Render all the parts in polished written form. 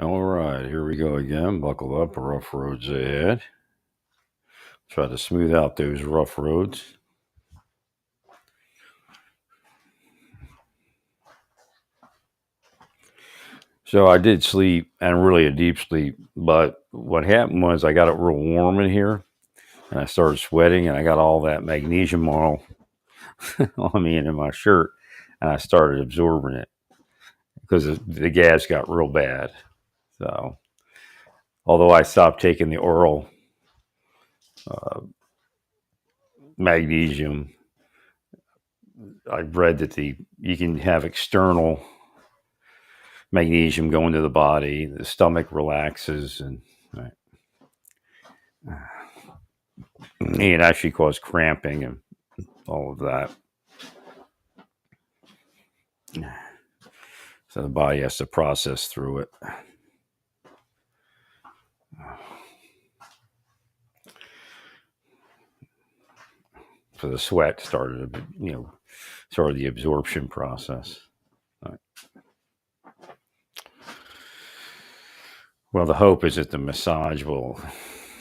All right, here we go again. Buckle up, rough roads ahead. Try to smooth out those rough roads. So I did sleep and really a deep sleep, but what happened was I got it real warm in here and I started sweating and I got all that magnesium oil on me and in my shirt and I started absorbing it because the gas got real bad. So although I stopped taking the oral uh, magnesium, I've read that you can have external magnesium going to the body, the stomach relaxes, and right, it actually causes cramping and all of that. So the body has to process through it. So the sweat started, started the absorption process. Right. Well, the hope is that the massage will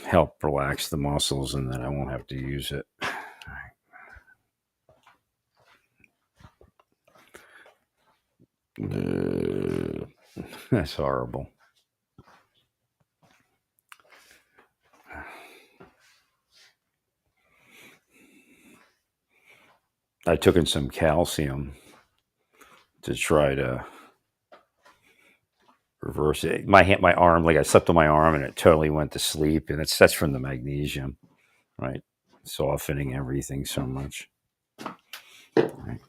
help relax the muscles, and then I won't have to use it. That's horrible. I took in some calcium to try to reverse it. My arm, like I slept on my arm and it totally went to sleep, and that's from the magnesium, right? Softening everything so much. Right.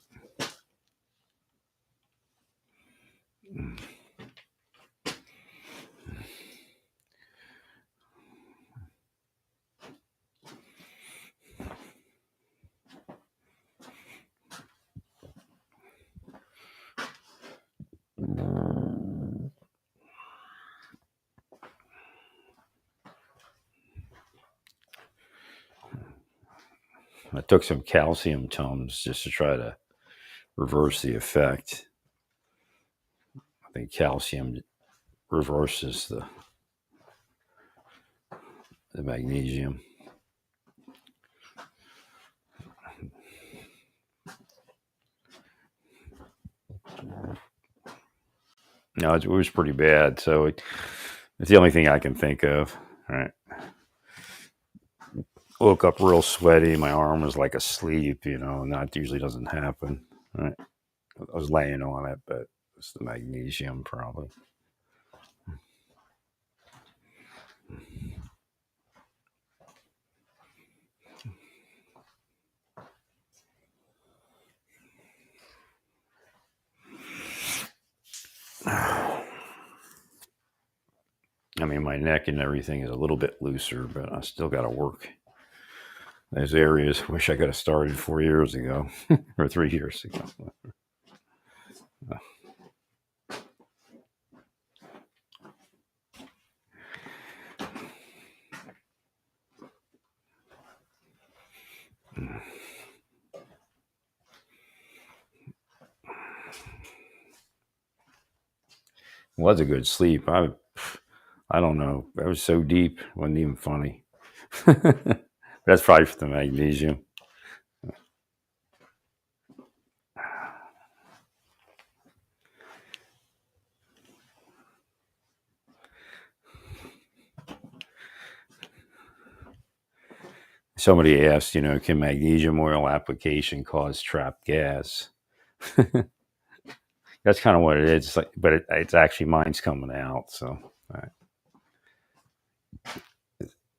I took some calcium tums just to try to reverse the effect. I think calcium reverses the magnesium. No, it was pretty bad. So it's the only thing I can think of. Right. Woke up real sweaty. My arm was like asleep, and that usually doesn't happen. Right. I was laying on it, but it's the magnesium probably. I mean, my neck and everything is a little bit looser, but I still got to work those areas. Wish I could have started 4 years ago or 3 years ago. Was a good sleep. I don't know. That was so deep. It wasn't even funny. That's probably for the magnesium. Somebody asked, can magnesium oil application cause trapped gas? That's kind of what it is. It's like, but it's actually mine's coming out, so right,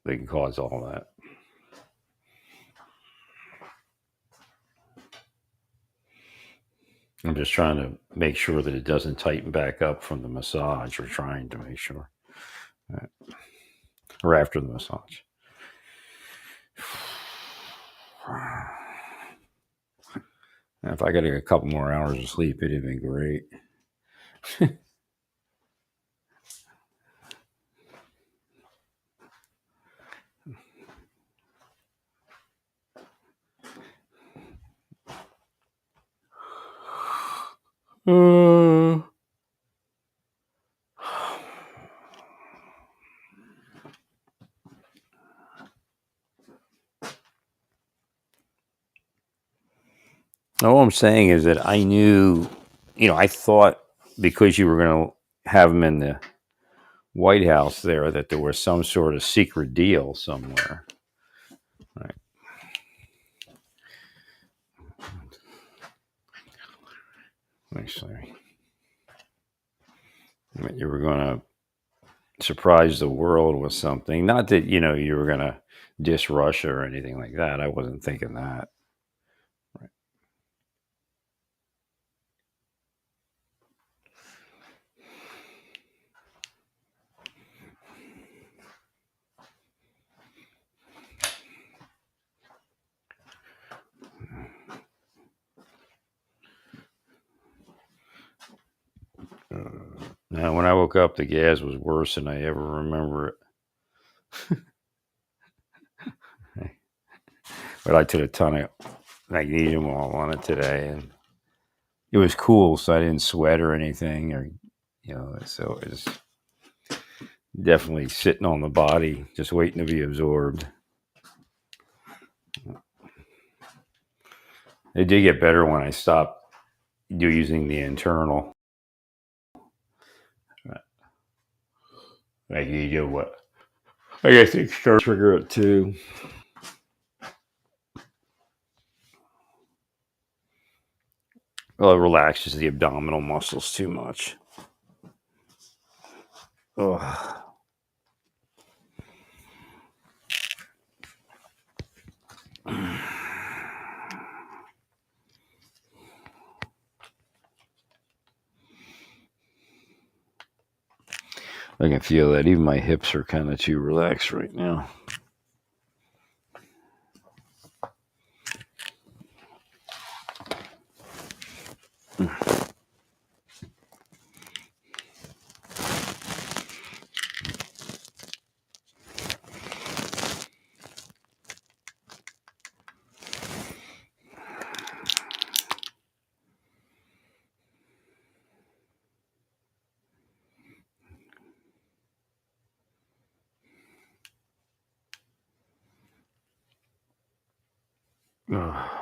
they can cause all that. I'm just trying to make sure that it doesn't tighten back up from the massage. We're trying to make sure, right, or after the massage. If I could get a couple more hours of sleep, it'd have been great. Uh, All I'm saying is that I knew, I thought because you were going to have him in the White House there that there was some sort of secret deal somewhere. Right. Actually, you were going to surprise the world with something. Not that, you were going to diss Russia or anything like that. I wasn't thinking that. Right. Now, when I woke up, the gas was worse than I ever remember it. But I took a ton of magnesium oil on it today, and it was cool, so I didn't sweat or anything, or so it was definitely sitting on the body, just waiting to be absorbed. It did get better when I stopped using the internal. Like you do what? I guess it starts to trigger it too. Well, it relaxes the abdominal muscles too much. Ugh. I can feel that. Even my hips are kind of too relaxed right now. Ugh.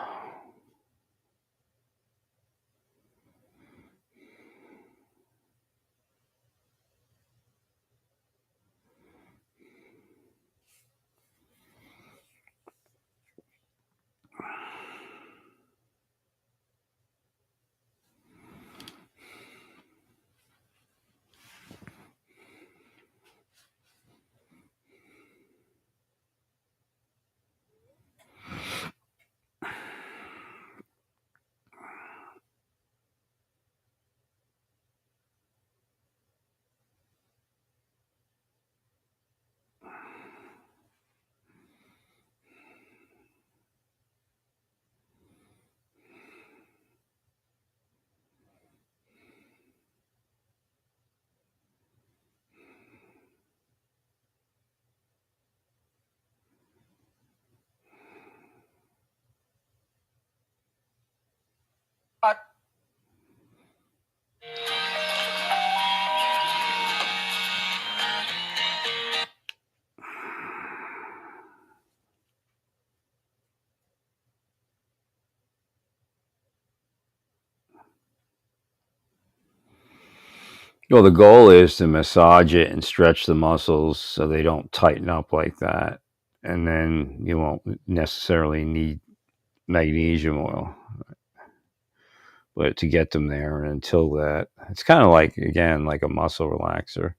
Well, the goal is to massage it and stretch the muscles so they don't tighten up like that. And then you won't necessarily need magnesium oil, but to get them there. And until that, it's kind of like, again, like a muscle relaxer.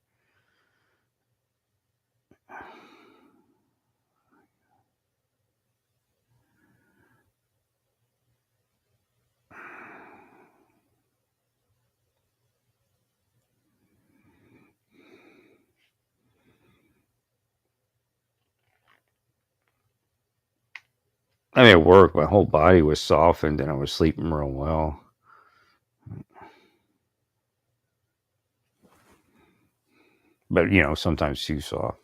I mean, it worked. My whole body was softened and I was sleeping real well. But, sometimes too soft.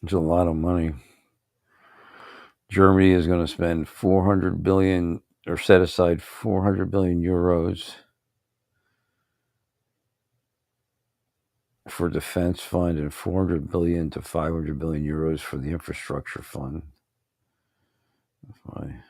It's a lot of money. Germany is going to spend 400 billion or set aside 400 billion euros for defense fund and 400 billion to 500 billion euros for the infrastructure fund. Why?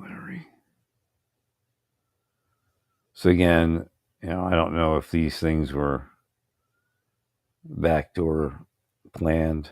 Larry. So again, I don't know if these things were backdoor planned.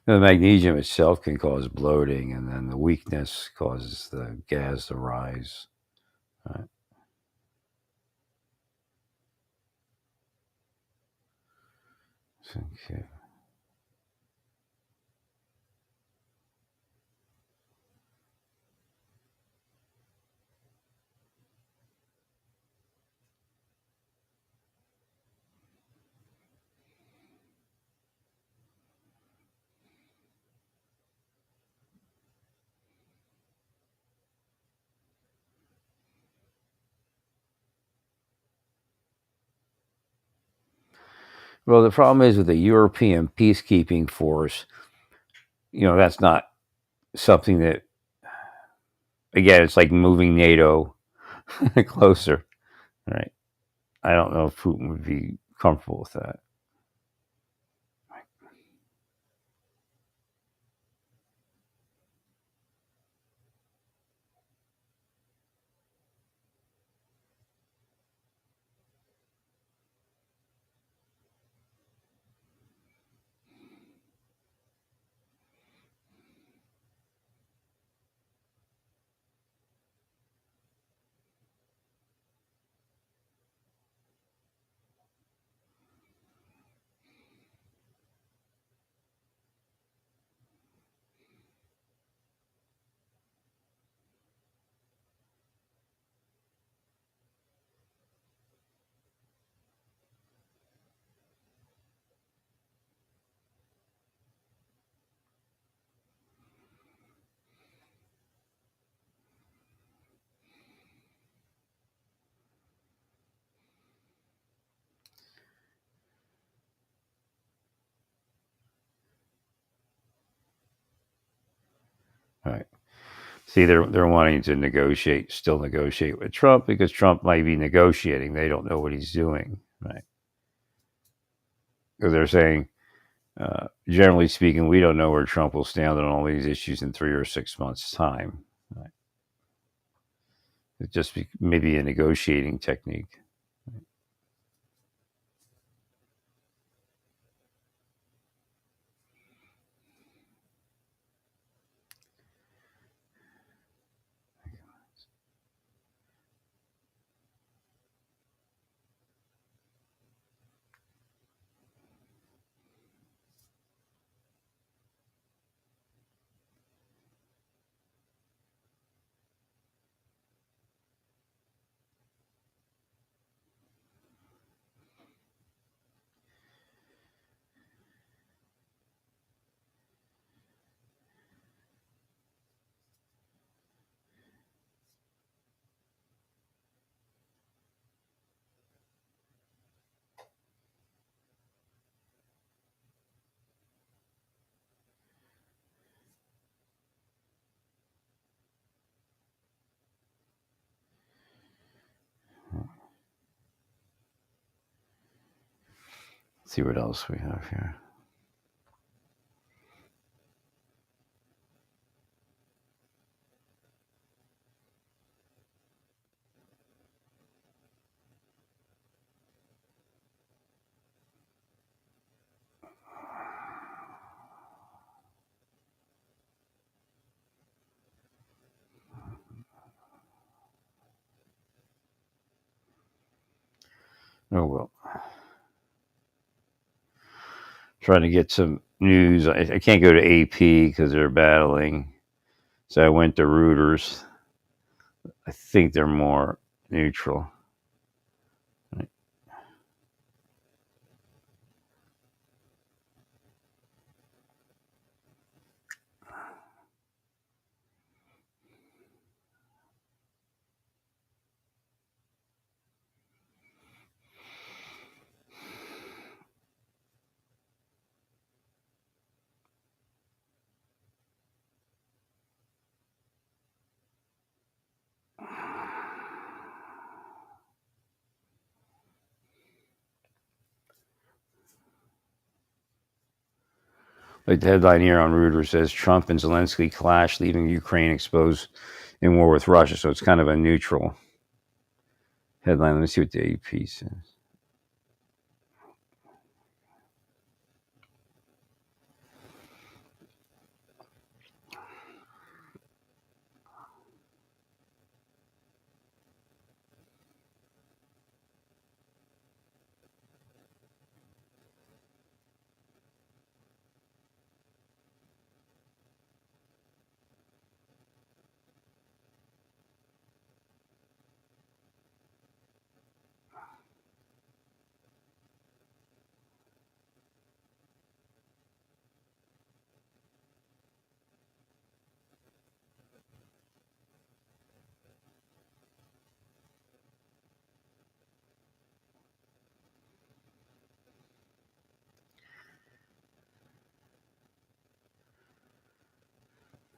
The magnesium itself can cause bloating, and then the weakness causes the gas to rise. Right. Okay. Well, the problem is with the European peacekeeping force, that's not something that, again, it's like moving NATO closer, right? I don't know if Putin would be comfortable with that. Right. See, they're wanting to still negotiate with Trump because Trump might be negotiating. They don't know what he's doing, right? Because they're saying, generally speaking, we don't know where Trump will stand on all these issues in 3 or 6 months' time. Right? It just maybe a negotiating technique. see what else we have here. Oh well. Trying to get some news. I can't go to AP because they're battling. So I went to Reuters. I think they're more neutral. Like the headline here on Reuters says Trump and Zelensky clash, leaving Ukraine exposed in war with Russia. So it's kind of a neutral headline. Let me see what the AP says.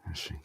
Let's see.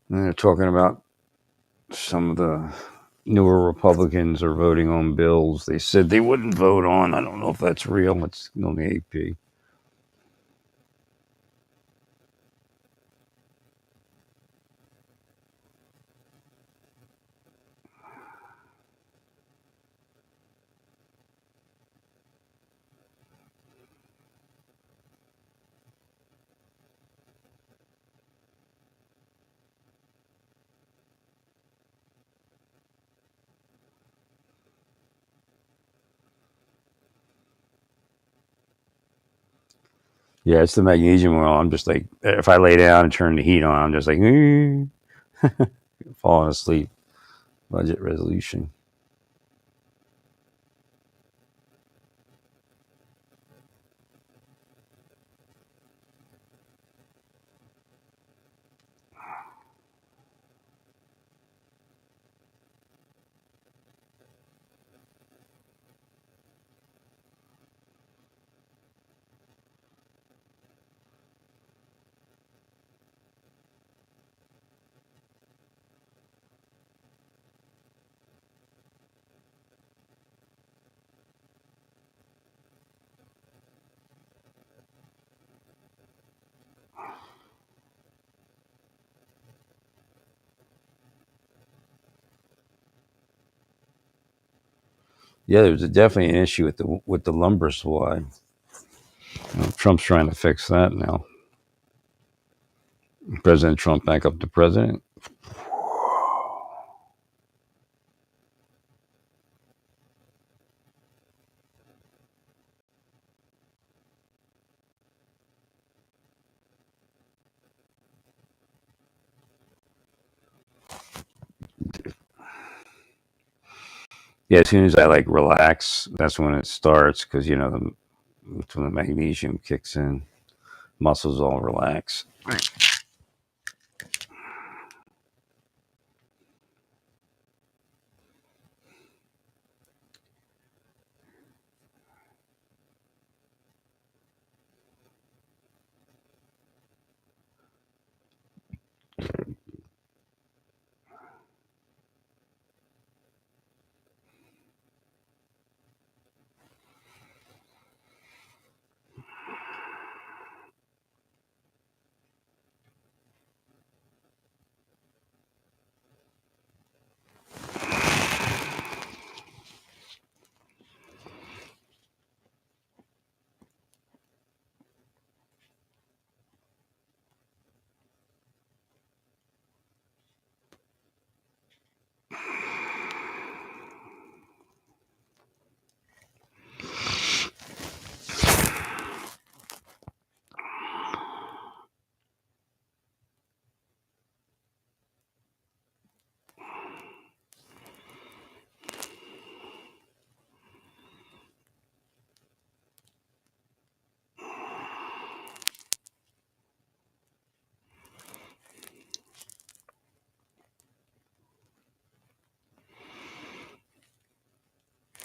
And they're talking about some of the newer Republicans are voting on bills they said they wouldn't vote on. I don't know if that's real. It's on the AP. Yeah, it's the magnesium oil. I'm just like, if I lay down and turn the heat on, I'm just like, falling asleep. Budget resolution. Yeah, there's definitely an issue with the lumber supply. Trump's trying to fix that now. President Trump back up to president. Yeah, as soon as I like relax, that's when it starts because that's when the magnesium kicks in. Muscles all relax.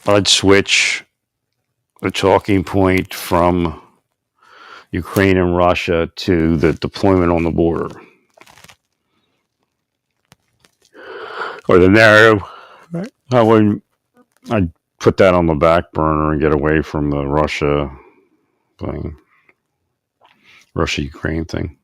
I'd switch the talking point from Ukraine and Russia to the deployment on the border, or the narrative. I wouldn't. I'd put that on the back burner and get away from the thing, Russia Ukraine thing.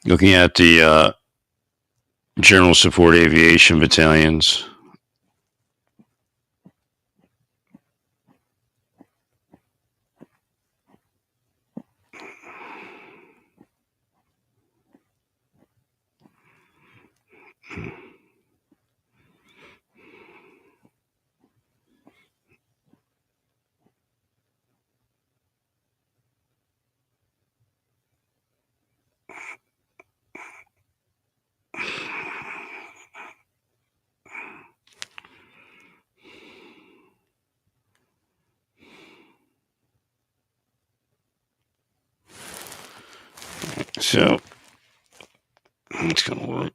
Looking at the General Support Aviation Battalions. So it's going to work.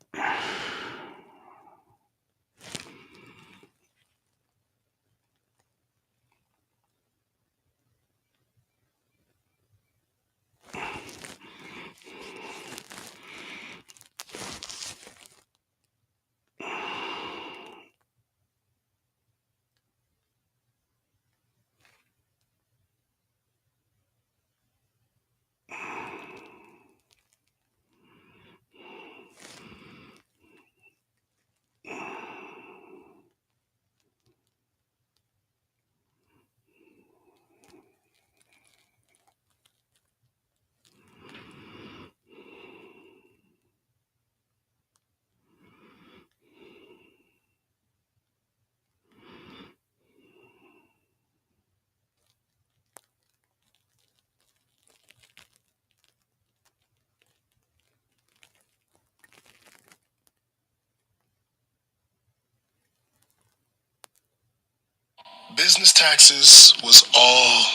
Business taxes was all.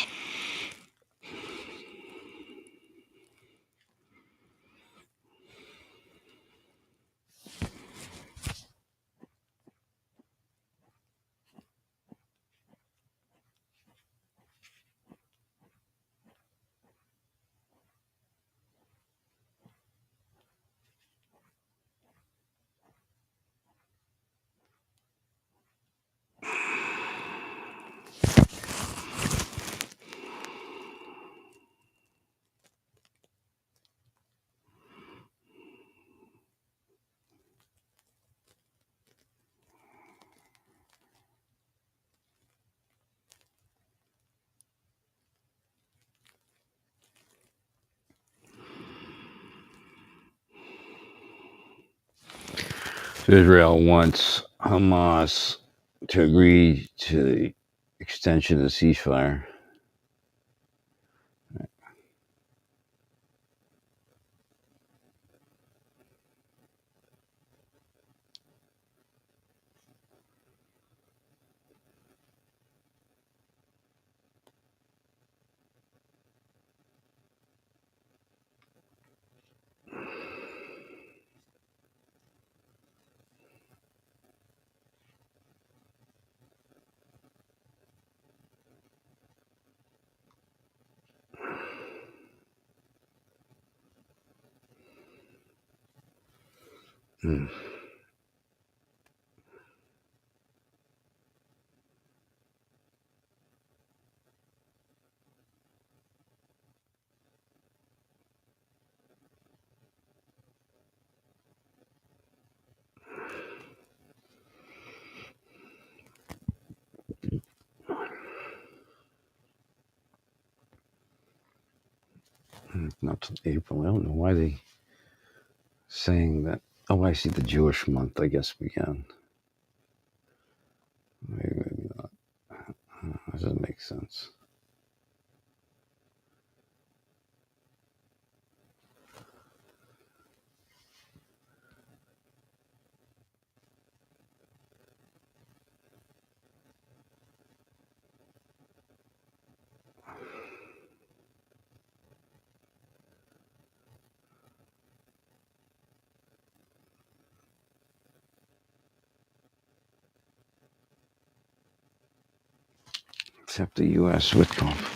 Israel wants Hamas to agree to the extension of the ceasefire. Hmm. Not till April. I don't know why they saying that. Oh, I see. The Jewish month, I guess, began. Maybe not. That doesn't make sense. Except the U.S. Witkoff.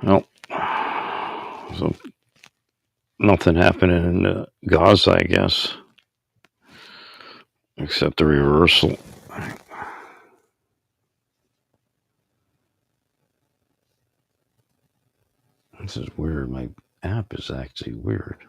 Well, so nothing happening in Gaza, I guess, except the reversal. This is weird. My app is actually weird.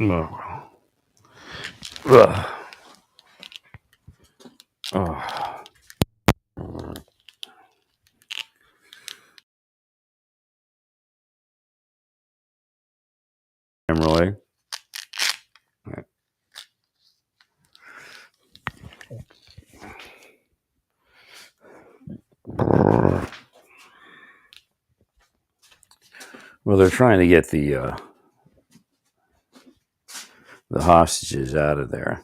Oh. Oh. Camera. Well, they're trying to get the hostages out of there.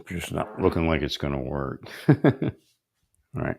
Just not looking like it's going to work. All right.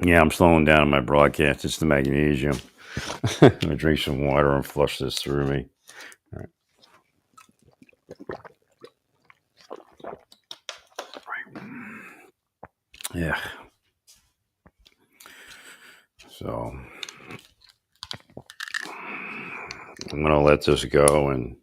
Yeah, I'm slowing down in my broadcast. It's the magnesium. I'm gonna drink some water and flush this through me. All right. Yeah. So I'm gonna let this go and